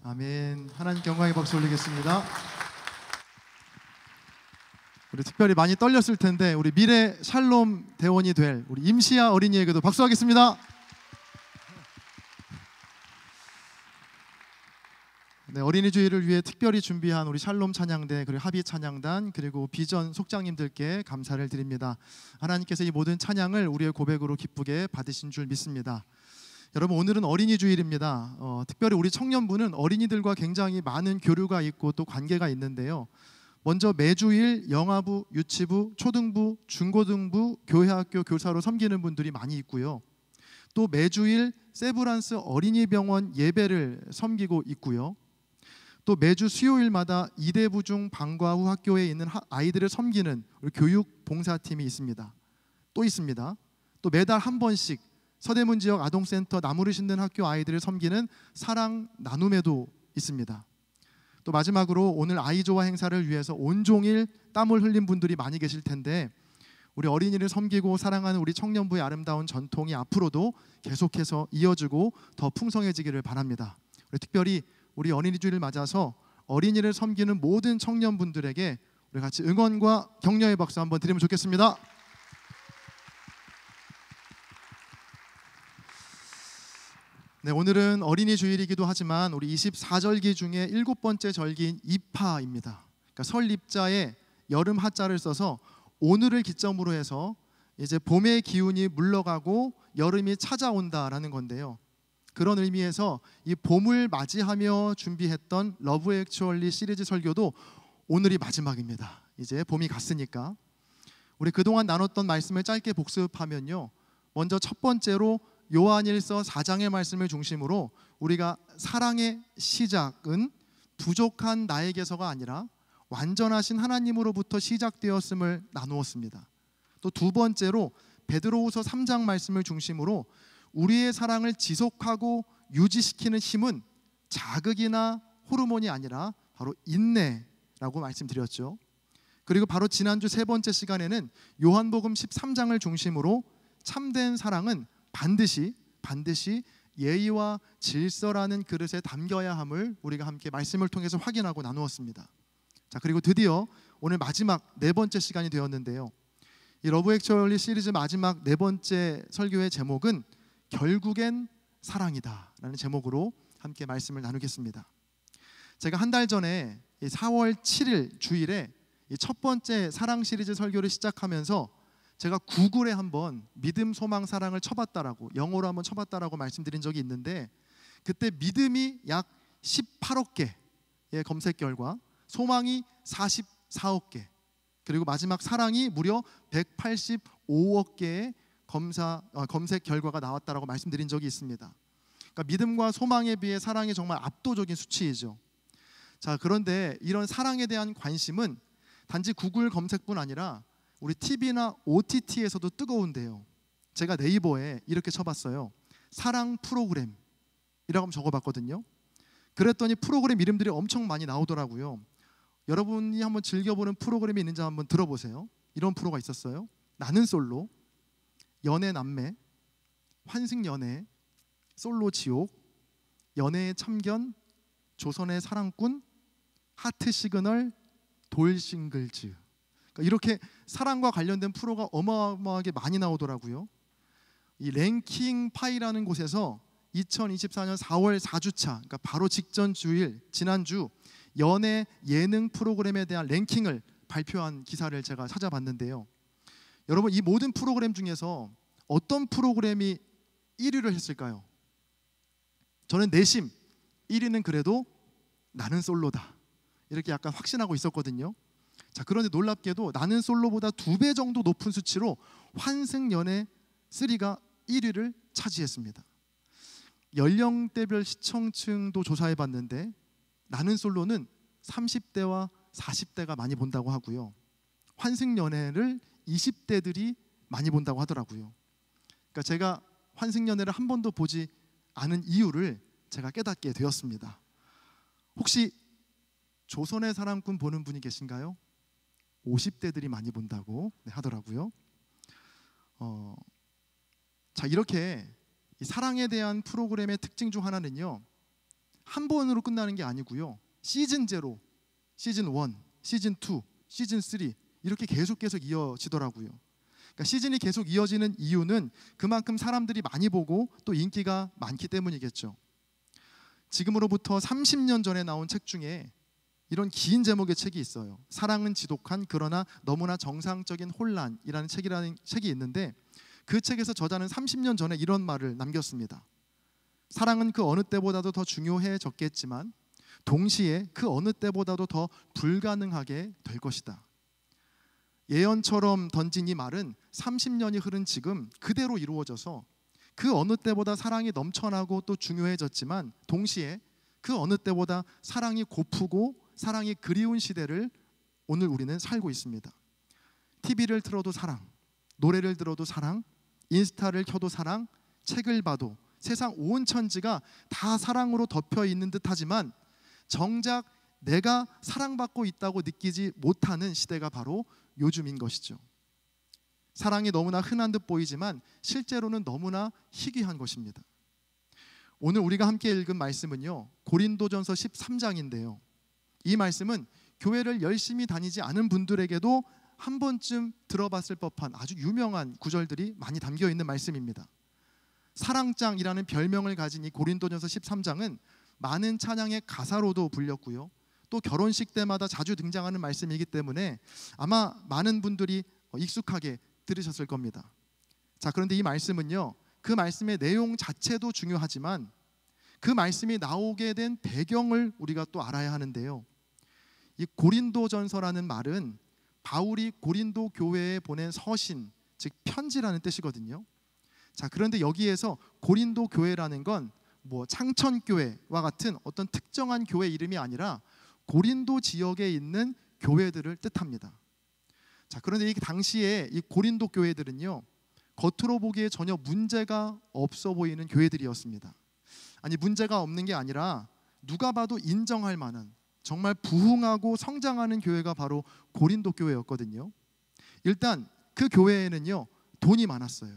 아멘. 하나님께 영광의 박수 올리겠습니다. 우리 특별히 많이 떨렸을 텐데 우리 미래 샬롬 대원이 될 우리 임시아 어린이에게도 박수하겠습니다. 네, 어린이 주일을 위해 특별히 준비한 우리 샬롬 찬양대 그리고 합의 찬양단 그리고 비전 속장님들께 감사를 드립니다. 하나님께서 이 모든 찬양을 우리의 고백으로 기쁘게 받으신 줄 믿습니다. 여러분, 오늘은 어린이 주일입니다. 특별히 우리 청년부는 어린이들과 굉장히 많은 교류가 있고 또 관계가 있는데요. 먼저 매주일 영아부, 유치부, 초등부, 중고등부, 교회학교 교사로 섬기는 분들이 많이 있고요. 또 매주일 세브란스 어린이병원 예배를 섬기고 있고요. 또 매주 수요일마다 이대부 중 방과 후 학교에 있는 아이들을 섬기는 우리 교육 봉사팀이 있습니다. 또 있습니다. 또 매달 한 번씩 서대문 지역 아동센터 나무를 심는 학교 아이들을 섬기는 사랑 나눔회도 있습니다. 또 마지막으로 오늘 아이조화 행사를 위해서 온종일 땀을 흘린 분들이 많이 계실 텐데 우리 어린이를 섬기고 사랑하는 우리 청년부의 아름다운 전통이 앞으로도 계속해서 이어지고 더 풍성해지기를 바랍니다. 우리 특별히 우리 어린이 주일을 맞아서 어린이를 섬기는 모든 청년분들에게 우리 같이 응원과 격려의 박수 한번 드리면 좋겠습니다. 네, 오늘은 어린이 주일이기도 하지만 우리 24절기 중에 7번째 절기인 입하입니다. 그러니까 설 입자에 여름 하자를 써서 오늘을 기점으로 해서 이제 봄의 기운이 물러가고 여름이 찾아온다라는 건데요. 그런 의미에서 이 봄을 맞이하며 준비했던 러브 액츄얼리 시리즈 설교도 오늘이 마지막입니다. 이제 봄이 갔으니까 우리 그동안 나눴던 말씀을 짧게 복습하면요. 먼저 첫 번째로 요한일서 4장의 말씀을 중심으로 우리가 사랑의 시작은 부족한 나에게서가 아니라 완전하신 하나님으로부터 시작되었음을 나누었습니다. 또 두 번째로 베드로후서 3장 말씀을 중심으로 우리의 사랑을 지속하고 유지시키는 힘은 자극이나 호르몬이 아니라 바로 인내라고 말씀드렸죠. 그리고 바로 지난주 세 번째 시간에는 요한복음 13장을 중심으로 참된 사랑은 반드시 예의와 질서라는 그릇에 담겨야 함을 우리가 함께 말씀을 통해서 확인하고 나누었습니다. 자, 그리고 드디어 오늘 마지막 네 번째 시간이 되었는데요. 이 러브 액츄얼리 시리즈 마지막 네 번째 설교의 제목은 결국엔 사랑이다 라는 제목으로 함께 말씀을 나누겠습니다. 제가 한 달 전에 4월 7일 주일에 이 첫 번째 사랑 시리즈 설교를 시작하면서 제가 구글에 한번 믿음, 소망, 사랑을 쳐봤다라고 영어로 한번 쳐봤다라고 말씀드린 적이 있는데 그때 믿음이 약 18억 개의 검색 결과, 소망이 44억 개, 그리고 마지막 사랑이 무려 185억 개의 검색 결과가 나왔다라고 말씀드린 적이 있습니다. 그러니까 믿음과 소망에 비해 사랑이 정말 압도적인 수치이죠. 자, 그런데 이런 사랑에 대한 관심은 단지 구글 검색뿐 아니라 우리 TV나 OTT에서도 뜨거운데요. 제가 네이버에 이렇게 쳐봤어요. 사랑 프로그램이라고 한번 적어봤거든요. 그랬더니 프로그램 이름들이 엄청 많이 나오더라고요. 여러분이 한번 즐겨보는 프로그램이 있는지 한번 들어보세요. 이런 프로가 있었어요. 나는 솔로, 연애 남매, 환승연애, 솔로 지옥, 연애의 참견, 조선의 사랑꾼, 하트 시그널, 돌싱글즈. 그러니까 이렇게 사랑과 관련된 프로가 어마어마하게 많이 나오더라고요. 이 랭킹 파이라는 곳에서 2024년 4월 4주차, 그러니까 바로 직전 주일, 지난주 연애 예능 프로그램에 대한 랭킹을 발표한 기사를 제가 찾아봤는데요. 여러분, 이 모든 프로그램 중에서 어떤 프로그램이 1위를 했을까요? 저는 내심 1위는 그래도 나는 솔로다 이렇게 약간 확신하고 있었거든요. 자, 그런데 놀랍게도 나는 솔로보다 2배 정도 높은 수치로 환승연애 3가 1위를 차지했습니다. 연령대별 시청층도 조사해봤는데 나는 솔로는 30대와 40대가 많이 본다고 하고요. 환승연애를 20대들이 많이 본다고 하더라고요. 그러니까 제가 환승연애를 한 번도 보지 않은 이유를 제가 깨닫게 되었습니다. 혹시 조선의 사랑꾼 보는 분이 계신가요? 50대들이 많이 본다고 하더라고요. 자, 이렇게 이 사랑에 대한 프로그램의 특징 중 하나는요, 한 번으로 끝나는 게 아니고요. 시즌 제로, 시즌 1, 시즌 2, 시즌 3 이렇게 계속 이어지더라고요. 그러니까 시즌이 계속 이어지는 이유는 그만큼 사람들이 많이 보고 또 인기가 많기 때문이겠죠. 지금으로부터 30년 전에 나온 책 중에 이런 긴 제목의 책이 있어요. 사랑은 지독한 그러나 너무나 정상적인 혼란이라는 책이 있는데, 그 책에서 저자는 30년 전에 이런 말을 남겼습니다. 사랑은 그 어느 때보다도 더 중요해졌겠지만 동시에 그 어느 때보다도 더 불가능하게 될 것이다. 예언처럼 던진 이 말은 30년이 흐른 지금 그대로 이루어져서 그 어느 때보다 사랑이 넘쳐나고 또 중요해졌지만 동시에 그 어느 때보다 사랑이 고프고 사랑이 그리운 시대를 오늘 우리는 살고 있습니다. TV를 틀어도 사랑, 노래를 들어도 사랑, 인스타를 켜도 사랑, 책을 봐도 세상 온 천지가 다 사랑으로 덮여 있는 듯하지만 정작 내가 사랑받고 있다고 느끼지 못하는 시대가 바로 요즘인 것이죠. 사랑이 너무나 흔한 듯 보이지만 실제로는 너무나 희귀한 것입니다. 오늘 우리가 함께 읽은 말씀은요, 고린도전서 13장인데요. 이 말씀은 교회를 열심히 다니지 않은 분들에게도 한 번쯤 들어봤을 법한 아주 유명한 구절들이 많이 담겨 있는 말씀입니다. 사랑장이라는 별명을 가진 이 고린도전서 13장은 많은 찬양의 가사로도 불렸고요. 또 결혼식 때마다 자주 등장하는 말씀이기 때문에 아마 많은 분들이 익숙하게 들으셨을 겁니다. 자, 그런데 이 말씀은요, 그 말씀의 내용 자체도 중요하지만 그 말씀이 나오게 된 배경을 우리가 또 알아야 하는데요. 이 고린도전서라는 말은 바울이 고린도 교회에 보낸 서신, 즉 편지라는 뜻이거든요. 자, 그런데 여기에서 고린도 교회라는 건 뭐 창천교회와 같은 어떤 특정한 교회 이름이 아니라 고린도 지역에 있는 교회들을 뜻합니다. 자, 그런데 이 당시에 이 고린도 교회들은요, 겉으로 보기에 전혀 문제가 없어 보이는 교회들이었습니다. 아니, 문제가 없는 게 아니라 누가 봐도 인정할 만한 정말 부흥하고 성장하는 교회가 바로 고린도 교회였거든요. 일단 그 교회에는요, 돈이 많았어요.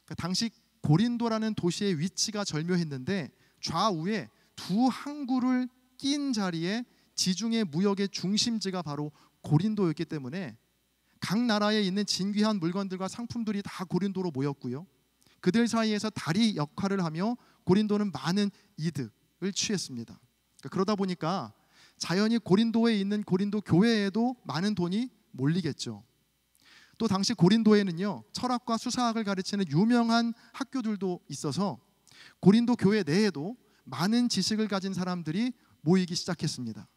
그러니까 당시 고린도라는 도시의 위치가 절묘했는데 좌우에 두 항구를 낀 자리에 지중해 무역의 중심지가 바로 고린도였기 때문에 각 나라에 있는 진귀한 물건들과 상품들이 다 고린도로 모였고요. 그들 사이에서 다리 역할을 하며 고린도는 많은 이득을 취했습니다. 그러다 보니까 자연히 고린도에 있는 고린도 교회에도 많은 돈이 몰리겠죠. 또 당시 고린도에는요, 철학과 수사학을 가르치는 유명한 학교들도 있어서 고린도 교회 내에도 많은 지식을 가진 사람들이 모이기 시작했습니다.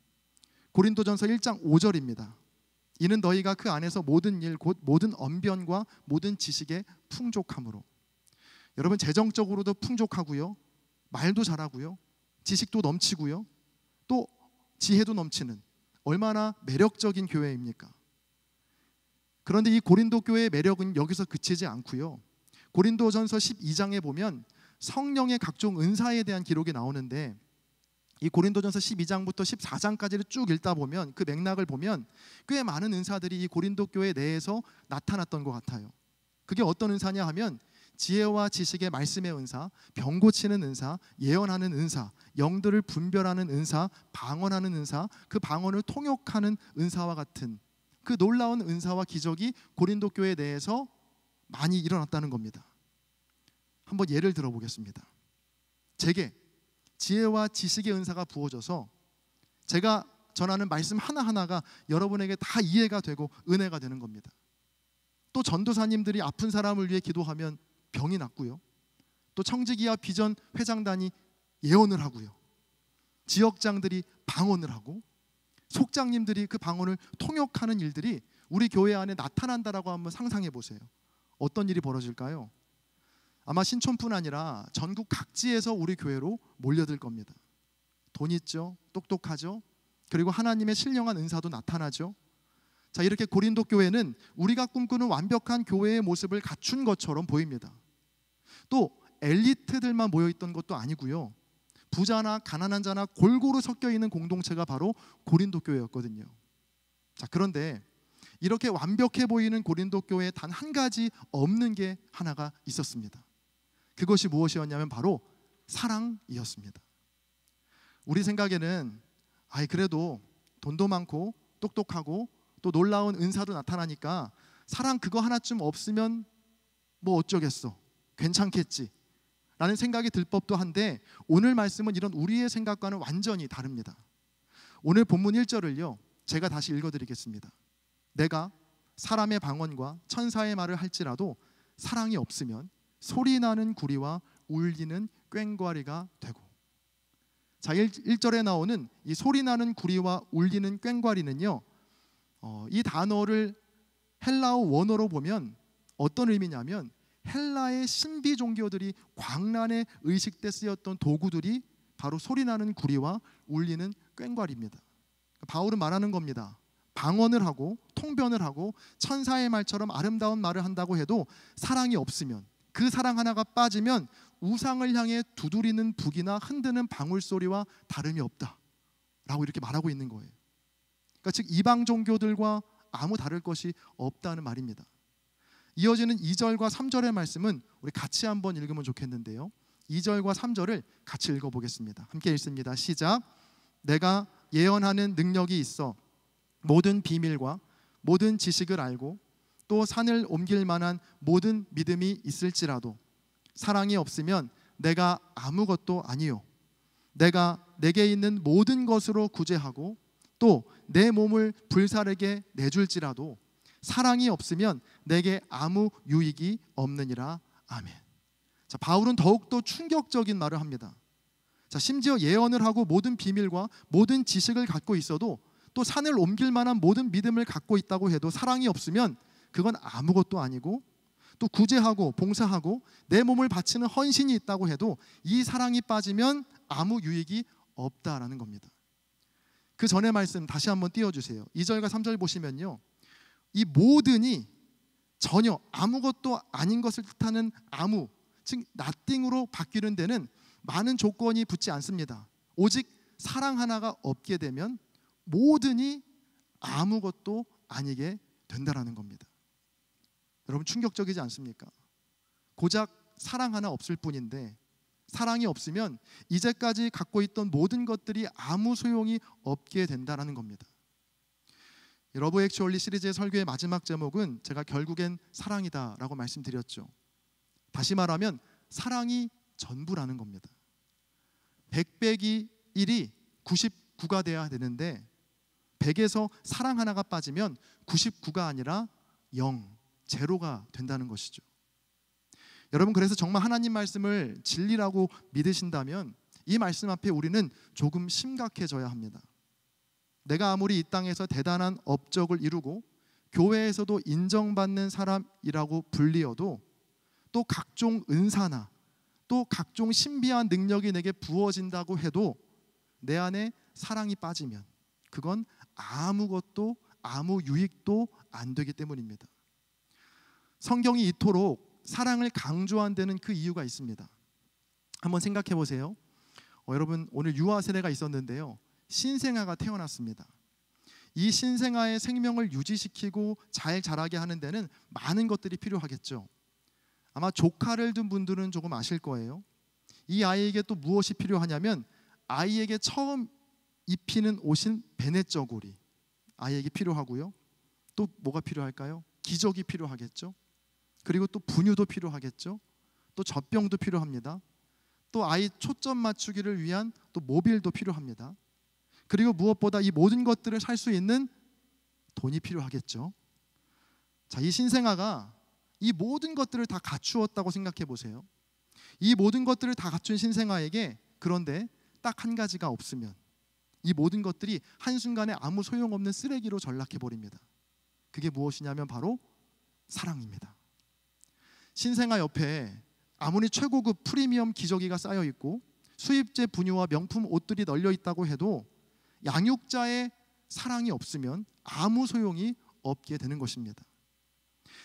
고린도전서 1장 5절입니다. 이는 너희가 그 안에서 모든 일 곧 모든 언변과 모든 지식에 풍족함으로. 여러분, 재정적으로도 풍족하고요, 말도 잘하고요, 지식도 넘치고요, 또 지혜도 넘치는 얼마나 매력적인 교회입니까? 그런데 이 고린도 교회의 매력은 여기서 그치지 않고요. 고린도전서 12장에 보면 성령의 각종 은사에 대한 기록이 나오는데 이 고린도전서 12장부터 14장까지를 쭉 읽다 보면 그 맥락을 보면 꽤 많은 은사들이 이 고린도 교회 내에서 나타났던 것 같아요. 그게 어떤 은사냐 하면 지혜와 지식의 말씀의 은사, 병 고치는 은사, 예언하는 은사, 영들을 분별하는 은사, 방언하는 은사, 그 방언을 통역하는 은사와 같은 그 놀라운 은사와 기적이 고린도 교회 내에서 많이 일어났다는 겁니다. 한번 예를 들어보겠습니다. 제게 지혜와 지식의 은사가 부어져서 제가 전하는 말씀 하나하나가 여러분에게 다 이해가 되고 은혜가 되는 겁니다. 또 전도사님들이 아픈 사람을 위해 기도하면 병이 낫고요. 또 청지기와 비전 회장단이 예언을 하고요. 지역장들이 방언을 하고 속장님들이 그 방언을 통역하는 일들이 우리 교회 안에 나타난다라고 한번 상상해 보세요. 어떤 일이 벌어질까요? 아마 신촌뿐 아니라 전국 각지에서 우리 교회로 몰려들 겁니다. 돈 있죠, 똑똑하죠, 그리고 하나님의 신령한 은사도 나타나죠. 자, 이렇게 고린도 교회는 우리가 꿈꾸는 완벽한 교회의 모습을 갖춘 것처럼 보입니다. 또 엘리트들만 모여있던 것도 아니고요, 부자나 가난한 자나 골고루 섞여 있는 공동체가 바로 고린도 교회였거든요. 자, 그런데 이렇게 완벽해 보이는 고린도 교회에 단 한 가지 없는 게 하나가 있었습니다. 그것이 무엇이었냐면 바로 사랑이었습니다. 우리 생각에는 그래도 돈도 많고 똑똑하고 또 놀라운 은사도 나타나니까 사랑 그거 하나쯤 없으면 뭐 어쩌겠어, 괜찮겠지 라는 생각이 들 법도 한데, 오늘 말씀은 이런 우리의 생각과는 완전히 다릅니다. 오늘 본문 1절을요 제가 다시 읽어드리겠습니다. 내가 사람의 방언과 천사의 말을 할지라도 사랑이 없으면 소리나는 구리와 울리는 꽹과리가 되고. 자, 1절에 나오는 이 소리나는 구리와 울리는 꽹과리는요, 이 단어를 헬라어 원어로 보면 어떤 의미냐면, 헬라의 신비 종교들이 광란의 의식 때 쓰였던 도구들이 바로 소리나는 구리와 울리는 꽹과리입니다. 바울은 말하는 겁니다. 방언을 하고 통변을 하고 천사의 말처럼 아름다운 말을 한다고 해도 사랑이 없으면, 그 사랑 하나가 빠지면 우상을 향해 두드리는 북이나 흔드는 방울 소리와 다름이 없다 라고 이렇게 말하고 있는 거예요. 그러니까 즉 이방 종교들과 아무 다를 것이 없다는 말입니다. 이어지는 2절과 3절의 말씀은 우리 같이 한번 읽으면 좋겠는데요, 2절과 3절을 같이 읽어보겠습니다. 함께 읽습니다. 시작. 내가 예언하는 능력이 있어 모든 비밀과 모든 지식을 알고 또 산을 옮길 만한 모든 믿음이 있을지라도 사랑이 없으면 내가 아무것도 아니요, 내가 내게 있는 모든 것으로 구제하고 또 내 몸을 불사르게 내줄지라도 사랑이 없으면 내게 아무 유익이 없느니라. 아멘. 자, 바울은 더욱더 충격적인 말을 합니다. 자, 심지어 예언을 하고 모든 비밀과 모든 지식을 갖고 있어도 또 산을 옮길 만한 모든 믿음을 갖고 있다고 해도 사랑이 없으면 그건 아무것도 아니고, 또 구제하고 봉사하고 내 몸을 바치는 헌신이 있다고 해도 이 사랑이 빠지면 아무 유익이 없다라는 겁니다. 그 전의 말씀 다시 한번 띄워주세요. 2절과 3절 보시면요, 이 모든이 전혀 아무것도 아닌 것을 뜻하는 아무, 즉 nothing으로 바뀌는 데는 많은 조건이 붙지 않습니다. 오직 사랑 하나가 없게 되면 모든이 아무것도 아니게 된다라는 겁니다. 여러분 충격적이지 않습니까? 고작 사랑 하나 없을 뿐인데, 사랑이 없으면 이제까지 갖고 있던 모든 것들이 아무 소용이 없게 된다는 겁니다. 러브 액츄얼리 시리즈의 설교의 마지막 제목은 제가 결국엔 사랑이다 라고 말씀드렸죠. 다시 말하면 사랑이 전부라는 겁니다. 100 빼기 1이 99가 돼야 되는데 100에서 사랑 하나가 빠지면 99가 아니라 0, 제로가 된다는 것이죠. 여러분, 그래서 정말 하나님 말씀을 진리라고 믿으신다면 이 말씀 앞에 우리는 조금 심각해져야 합니다. 내가 아무리 이 땅에서 대단한 업적을 이루고 교회에서도 인정받는 사람이라고 불리어도, 또 각종 은사나 또 각종 신비한 능력이 내게 부어진다고 해도 내 안에 사랑이 빠지면 그건 아무것도 아무 유익도 안 되기 때문입니다. 성경이 이토록 사랑을 강조한 데는 그 이유가 있습니다. 한번 생각해 보세요. 여러분, 오늘 유아 세례가 있었는데요, 신생아가 태어났습니다. 이 신생아의 생명을 유지시키고 잘 자라게 하는 데는 많은 것들이 필요하겠죠. 아마 조카를 둔 분들은 조금 아실 거예요. 이 아이에게 또 무엇이 필요하냐면, 아이에게 처음 입히는 옷인 베네저고리 아이에게 필요하고요. 또 뭐가 필요할까요? 기저귀 필요하겠죠. 그리고 또 분유도 필요하겠죠. 또 젖병도 필요합니다. 또 아이 초점 맞추기를 위한 또 모빌도 필요합니다. 그리고 무엇보다 이 모든 것들을 살 수 있는 돈이 필요하겠죠. 자, 이 신생아가 이 모든 것들을 다 갖추었다고 생각해 보세요. 이 모든 것들을 다 갖춘 신생아에게 그런데 딱 한 가지가 없으면 이 모든 것들이 한순간에 아무 소용없는 쓰레기로 전락해 버립니다. 그게 무엇이냐면 바로 사랑입니다. 신생아 옆에 아무리 최고급 프리미엄 기저귀가 쌓여 있고 수입제 분유와 명품 옷들이 널려 있다고 해도 양육자의 사랑이 없으면 아무 소용이 없게 되는 것입니다.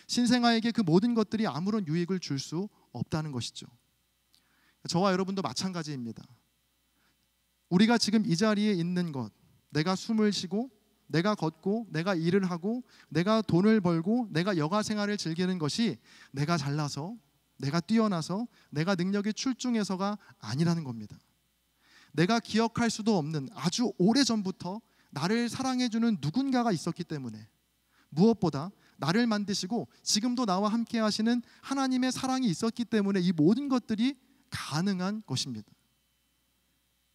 신생아에게 그 모든 것들이 아무런 유익을 줄 수 없다는 것이죠. 저와 여러분도 마찬가지입니다. 우리가 지금 이 자리에 있는 것, 내가 숨을 쉬고 내가 걷고 내가 일을 하고 내가 돈을 벌고 내가 여가 생활을 즐기는 것이 내가 잘나서, 내가 뛰어나서, 내가 능력이 출중해서가 아니라는 겁니다. 내가 기억할 수도 없는 아주 오래전부터 나를 사랑해주는 누군가가 있었기 때문에, 무엇보다 나를 만드시고 지금도 나와 함께 하시는 하나님의 사랑이 있었기 때문에 이 모든 것들이 가능한 것입니다.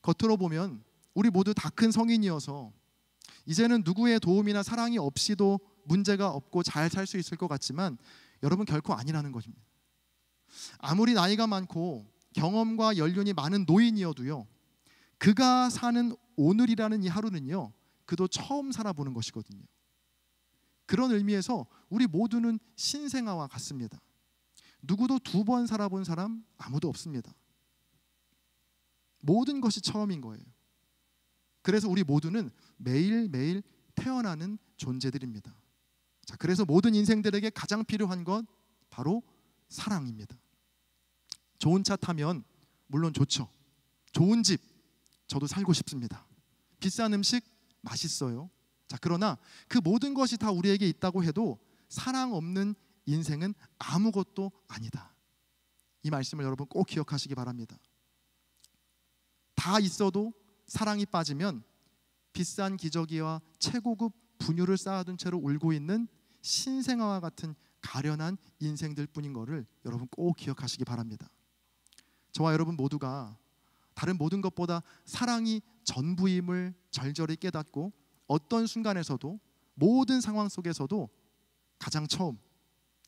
겉으로 보면 우리 모두 다 큰 성인이어서 이제는 누구의 도움이나 사랑이 없이도 문제가 없고 잘 살 수 있을 것 같지만 여러분, 결코 아니라는 것입니다. 아무리 나이가 많고 경험과 연륜이 많은 노인이어도요, 그가 사는 오늘이라는 이 하루는요, 그도 처음 살아보는 것이거든요. 그런 의미에서 우리 모두는 신생아와 같습니다. 누구도 2번 살아본 사람 아무도 없습니다. 모든 것이 처음인 거예요. 그래서 우리 모두는 매일매일 태어나는 존재들입니다. 자, 그래서 모든 인생들에게 가장 필요한 것 바로 사랑입니다. 좋은 차 타면 물론 좋죠. 좋은 집 저도 살고 싶습니다. 비싼 음식 맛있어요. 자, 그러나 그 모든 것이 다 우리에게 있다고 해도 사랑 없는 인생은 아무것도 아니다. 이 말씀을 여러분 꼭 기억하시기 바랍니다. 다 있어도 사랑이 빠지면 비싼 기저귀와 최고급 분유를 쌓아둔 채로 울고 있는 신생아와 같은 가련한 인생들 뿐인 것을 여러분 꼭 기억하시기 바랍니다. 저와 여러분 모두가 다른 모든 것보다 사랑이 전부임을 절절히 깨닫고 어떤 순간에서도, 모든 상황 속에서도 가장 처음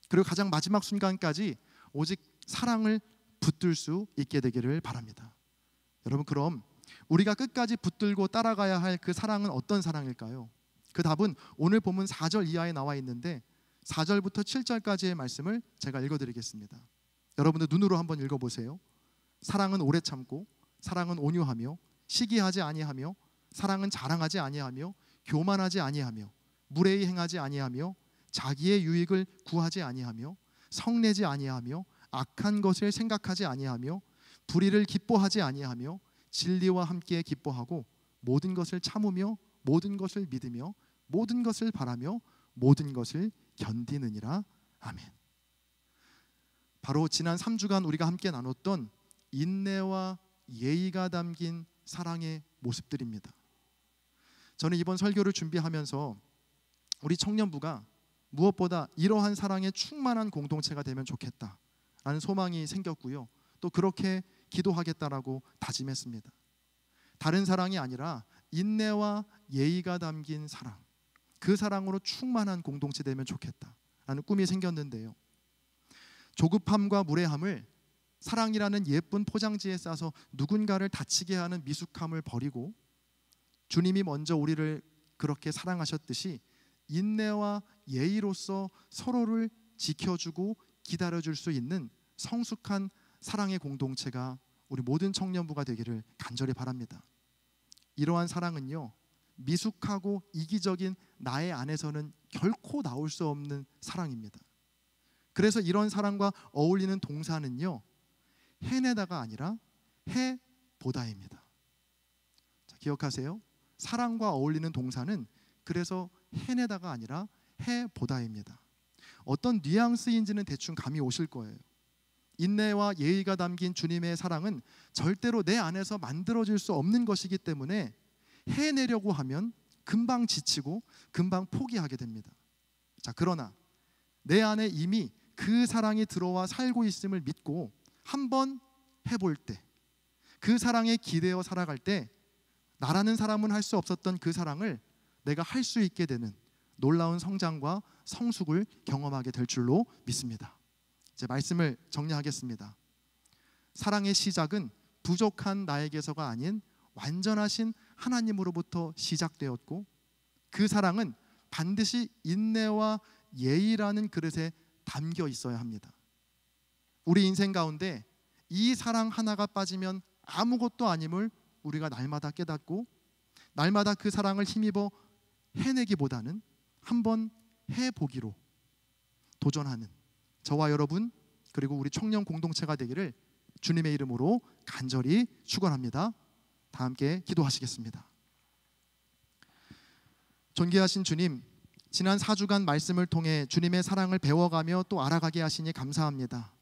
그리고 가장 마지막 순간까지 오직 사랑을 붙들 수 있게 되기를 바랍니다. 여러분, 그럼 우리가 끝까지 붙들고 따라가야 할 그 사랑은 어떤 사랑일까요? 그 답은 오늘 본문 4절 이하에 나와 있는데 4절부터 7절까지의 말씀을 제가 읽어드리겠습니다. 여러분들 눈으로 한번 읽어보세요. 사랑은 오래 참고, 사랑은 온유하며, 시기하지 아니하며, 사랑은 자랑하지 아니하며, 교만하지 아니하며, 무례히 행하지 아니하며, 자기의 유익을 구하지 아니하며, 성내지 아니하며, 악한 것을 생각하지 아니하며, 불의를 기뻐하지 아니하며, 진리와 함께 기뻐하고, 모든 것을 참으며, 모든 것을 믿으며, 모든 것을 바라며, 모든 것을 견디느니라. 아멘. 바로 지난 3주간 우리가 함께 나눴던 인내와 예의가 담긴 사랑의 모습들입니다. 저는 이번 설교를 준비하면서 우리 청년부가 무엇보다 이러한 사랑에 충만한 공동체가 되면 좋겠다라는 소망이 생겼고요. 또 그렇게 기도하겠다라고 다짐했습니다. 다른 사랑이 아니라 인내와 예의가 담긴 사랑, 그 사랑으로 충만한 공동체 되면 좋겠다라는 꿈이 생겼는데요. 조급함과 무례함을 사랑이라는 예쁜 포장지에 싸서 누군가를 다치게 하는 미숙함을 버리고, 주님이 먼저 우리를 그렇게 사랑하셨듯이 인내와 예의로서 서로를 지켜주고 기다려줄 수 있는 성숙한 사랑의 공동체가 우리 모든 청년부가 되기를 간절히 바랍니다. 이러한 사랑은요, 미숙하고 이기적인 나의 안에서는 결코 나올 수 없는 사랑입니다. 그래서 이런 사랑과 어울리는 동사는요, 해내다가 아니라 해보다입니다. 자, 기억하세요. 사랑과 어울리는 동사는 그래서 해내다가 아니라 해보다입니다. 어떤 뉘앙스인지는 대충 감이 오실 거예요. 인내와 예의가 담긴 주님의 사랑은 절대로 내 안에서 만들어질 수 없는 것이기 때문에 해내려고 하면 금방 지치고 금방 포기하게 됩니다. 자, 그러나 내 안에 이미 그 사랑이 들어와 살고 있음을 믿고 한번 해볼 때, 그 사랑에 기대어 살아갈 때 나라는 사람은 할 수 없었던 그 사랑을 내가 할 수 있게 되는 놀라운 성장과 성숙을 경험하게 될 줄로 믿습니다. 이제 말씀을 정리하겠습니다. 사랑의 시작은 부족한 나에게서가 아닌 완전하신 하나님으로부터 시작되었고, 그 사랑은 반드시 인내와 예의라는 그릇에 담겨 있어야 합니다. 우리 인생 가운데 이 사랑 하나가 빠지면 아무것도 아님을 우리가 날마다 깨닫고, 날마다 그 사랑을 힘입어 해내기보다는 한번 해보기로 도전하는 저와 여러분, 그리고 우리 청년 공동체가 되기를 주님의 이름으로 간절히 축원합니다. 다 함께 기도하시겠습니다. 존귀하신 주님, 지난 4주간 말씀을 통해 주님의 사랑을 배워가며 또 알아가게 하시니 감사합니다.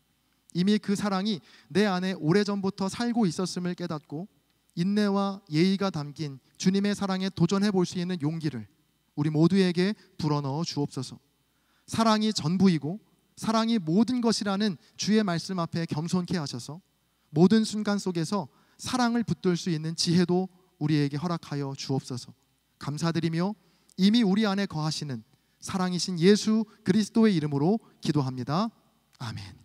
이미 그 사랑이 내 안에 오래전부터 살고 있었음을 깨닫고, 인내와 예의가 담긴 주님의 사랑에 도전해 볼 수 있는 용기를 우리 모두에게 불어넣어 주옵소서. 사랑이 전부이고 사랑이 모든 것이라는 주의 말씀 앞에 겸손케 하셔서 모든 순간 속에서 사랑을 붙들 수 있는 지혜도 우리에게 허락하여 주옵소서. 감사드리며 이미 우리 안에 거하시는 사랑이신 예수 그리스도의 이름으로 기도합니다. 아멘.